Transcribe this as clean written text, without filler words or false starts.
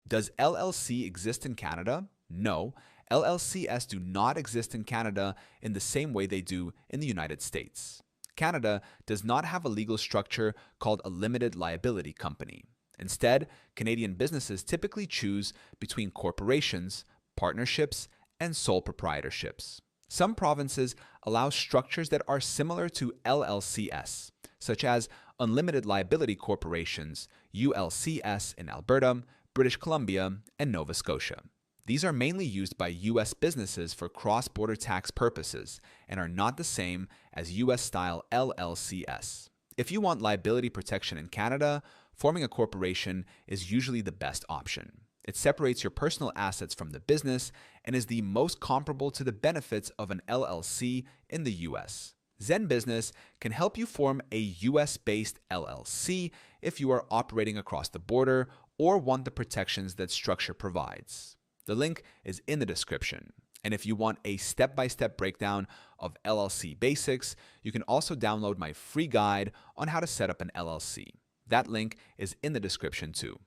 Does LLC exist in Canada? No. LLCs do not exist in Canada in the same way they do in the United States. Canada does not have a legal structure called a limited liability company. Instead, Canadian businesses typically choose between corporations, partnerships, and sole proprietorships. Some provinces allow structures that are similar to LLCs, such as unlimited liability corporations, ULCS in Alberta, British Columbia, and Nova Scotia. These are mainly used by U.S. businesses for cross-border tax purposes and are not the same as U.S.-style LLCs. If you want liability protection in Canada, forming a corporation is usually the best option. It separates your personal assets from the business and is the most comparable to the benefits of an LLC in the US. Zen Business can help you form a US-based LLC if you are operating across the border or want the protections that structure provides. The link is in the description. And if you want a step-by-step breakdown of LLC basics, you can also download my free guide on how to set up an LLC. That link is in the description too.